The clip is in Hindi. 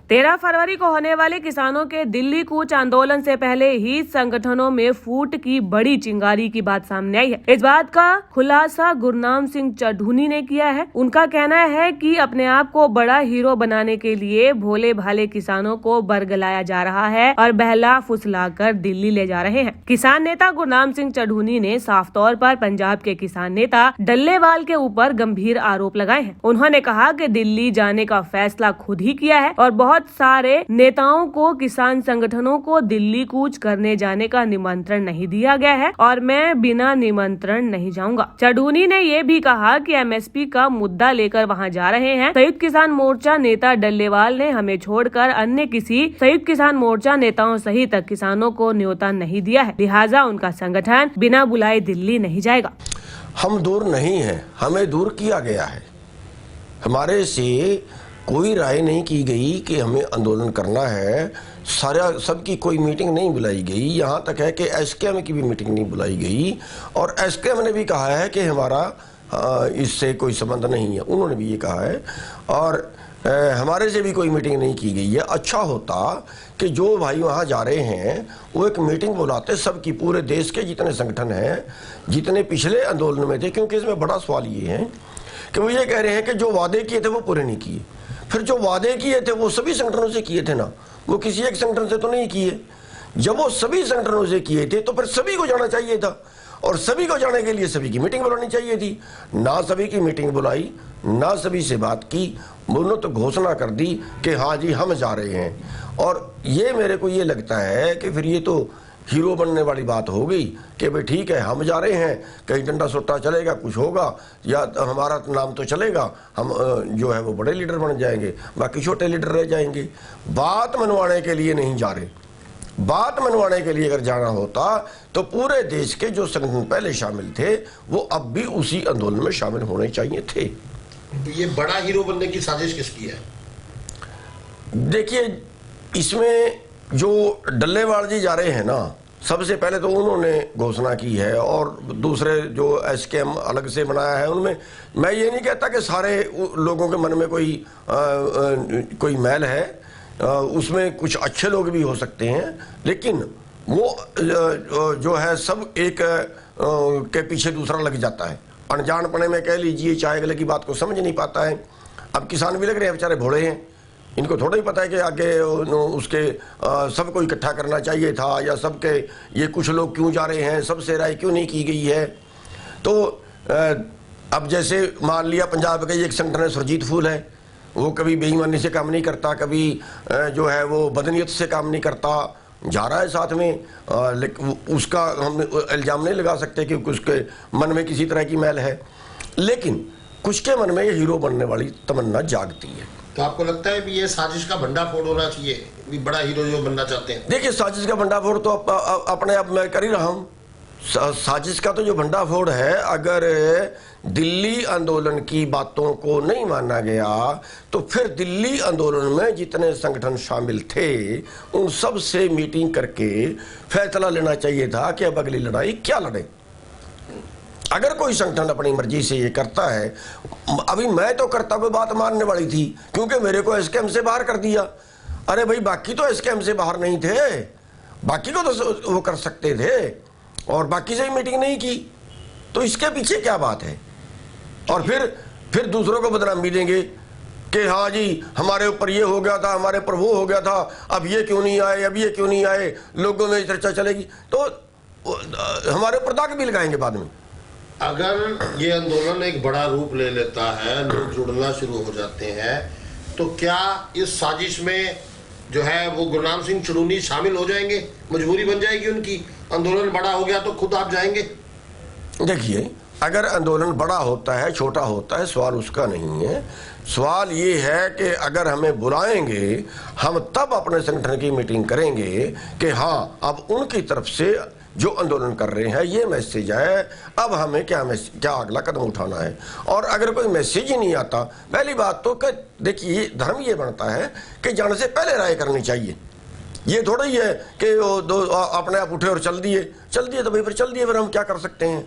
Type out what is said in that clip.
13 फरवरी को होने वाले किसानों के दिल्ली कूच आंदोलन से पहले ही संगठनों में फूट की बड़ी चिंगारी की बात सामने आई है। इस बात का खुलासा गुरनाम सिंह चढ़ूनी ने किया है। उनका कहना है कि अपने आप को बड़ा हीरो बनाने के लिए भोले भाले किसानों को बरगलाया जा रहा है और बहला फुसला कर दिल्ली ले जा रहे हैं। किसान नेता गुरनाम सिंह चढ़ूनी ने साफ तौर पर पंजाब के किसान नेता डल्लेवाल के ऊपर गंभीर आरोप लगाए हैं। उन्होंने कहा कि दिल्ली जाने का फैसला खुद ही किया है और बहुत सारे नेताओं को किसान संगठनों को दिल्ली कूच करने जाने का निमंत्रण नहीं दिया गया है और मैं बिना निमंत्रण नहीं जाऊंगा। चढ़ूनी ने ये भी कहा कि एमएसपी का मुद्दा लेकर वहां जा रहे हैं। संयुक्त किसान मोर्चा नेता डल्लेवाल ने हमें छोड़कर अन्य किसी संयुक्त किसान मोर्चा नेताओं सहित किसानों को न्योता नहीं दिया है, लिहाजा उनका संगठन बिना बुलाए दिल्ली नहीं जाएगा। हम दूर नहीं हैं, हमें दूर किया गया है। हमारे से कोई राय नहीं की गई कि हमें आंदोलन करना है। सबकी कोई मीटिंग नहीं बुलाई गई। यहाँ तक है कि एसकेएम की भी मीटिंग नहीं बुलाई गई और एसकेएम ने भी कहा है कि हमारा इससे कोई संबंध नहीं है। उन्होंने भी ये कहा है और हमारे से भी कोई मीटिंग नहीं की गई है। अच्छा होता कि जो भाई वहाँ जा रहे हैं वो एक मीटिंग बुलाते, सबकी, पूरे देश के जितने संगठन हैं, जितने पिछले आंदोलन में थे। क्योंकि इसमें बड़ा सवाल ये है कि वो ये कह रहे हैं कि जो वादे किए थे वो पूरे नहीं किए। फिर जो वादे किए थे वो सभी संगठनों से किए थे ना, वो किसी एक संगठन से तो नहीं किए। जब वो सभी संगठनों से किए थे तो फिर सभी को जाना चाहिए था और सभी को जाने के लिए सभी की मीटिंग बुलानी चाहिए थी। ना सभी की मीटिंग बुलाई, ना सभी से बात की, उन्होंने तो घोषणा कर दी कि हाँ जी हम जा रहे हैं। और ये मेरे को ये लगता है कि फिर ये तो हीरो बनने वाली बात हो गई कि भाई ठीक है हम जा रहे हैं, कहीं डंडा सोटा चलेगा, कुछ होगा या हमारा नाम तो चलेगा, हम जो है वो बड़े लीडर बन जाएंगे, बाकी छोटे लीडर रह जाएंगे। बात मनवाने के लिए नहीं जा रहे। बात मनवाने के लिए अगर जाना होता तो पूरे देश के जो संगठन पहले शामिल थे वो अब भी उसी आंदोलन में शामिल होने चाहिए थे। ये बड़ा हीरो बनने की साजिश किसकी है? देखिए, इसमें जो डल्लेवाल जी जा रहे हैं ना, सबसे पहले तो उन्होंने घोषणा की है और दूसरे जो एसकेएम अलग से बनाया है उनमें मैं ये नहीं कहता कि सारे लोगों के मन में कोई मैल है, उसमें कुछ अच्छे लोग भी हो सकते हैं, लेकिन वो जो है सब एक के पीछे दूसरा लग जाता है। अनजानपने में कह लीजिए, चाहे अगले की बात को समझ नहीं पाता है। अब किसान भी लग रहे हैं बेचारे भोले हैं, इनको थोड़ा ही पता है कि आगे उसके सबको इकट्ठा करना चाहिए था या सबके ये कुछ लोग क्यों जा रहे हैं, सबसे राय क्यों नहीं की गई है। तो अब जैसे मान लिया पंजाब का एक संगठन है सुरजीत फूल है, वो कभी बेईमानी से काम नहीं करता, कभी जो है वो बदनीयत से काम नहीं करता, जा रहा है साथ में, लेकिन उसका हम इल्ज़ाम नहीं लगा सकते कि उसके मन में किसी तरह की मैल है, लेकिन कुछ के मन में ये हीरो बनने वाली तमन्ना जागती है। तो आपको लगता है कि ये साजिश का भंडाफोड़ होना चाहिए, भी बड़ा हीरो जो बनना चाहते हैं? देखिए, साजिश का भंडाफोड़ तो अपने आप मैं कर ही रहा हूँ। साजिश का तो जो भंडाफोड़ है, अगर दिल्ली आंदोलन की बातों को नहीं माना गया तो फिर दिल्ली आंदोलन में जितने संगठन शामिल थे उन सब से मीटिंग करके फैसला लेना चाहिए था कि अब अगली लड़ाई क्या लड़े। अगर कोई संगठन अपनी मर्जी से ये करता है, अभी मैं तो करता कोई बात मानने वाली थी क्योंकि मेरे को एसकेएम से बाहर कर दिया। अरे भाई, बाकी तो एसकेएम से बाहर नहीं थे, बाकी को तो वो कर सकते थे और बाकी से ही मीटिंग नहीं की, तो इसके पीछे क्या बात है? और फिर दूसरों को बदनामी देंगे कि हाँ जी हमारे ऊपर ये हो गया था, हमारे ऊपर वो हो गया था, अब ये क्यों नहीं आए, अब ये क्यों नहीं आए, लोगों में चर्चा चलेगी तो हमारे ऊपर दाग भी लगाएंगे बाद में। अगर ये आंदोलन एक बड़ा रूप ले लेता है, लोग जुड़ना शुरू हो जाते हैं, तो क्या इस साजिश में जो है वो गुरनाम सिंह चढ़ूनी शामिल हो जाएंगे? मजबूरी बन जाएगी उनकी, आंदोलन बड़ा हो गया तो खुद आप जाएंगे? देखिए, अगर आंदोलन बड़ा होता है छोटा होता है सवाल उसका नहीं है। सवाल ये है कि अगर हमें बुलाएंगे हम तब अपने संगठन की मीटिंग करेंगे कि हाँ अब उनकी तरफ से जो आंदोलन कर रहे हैं ये मैसेज है, अब हमें क्या अगला कदम उठाना है। और अगर कोई मैसेज ही नहीं आता, पहली बात तो देखिए धर्म ये बनता है कि जाने से पहले राय करनी चाहिए। ये थोड़ा ही है कि अपने आप उठे और चल दिए तो भाई फिर चल दिए, फिर हम क्या कर सकते हैं।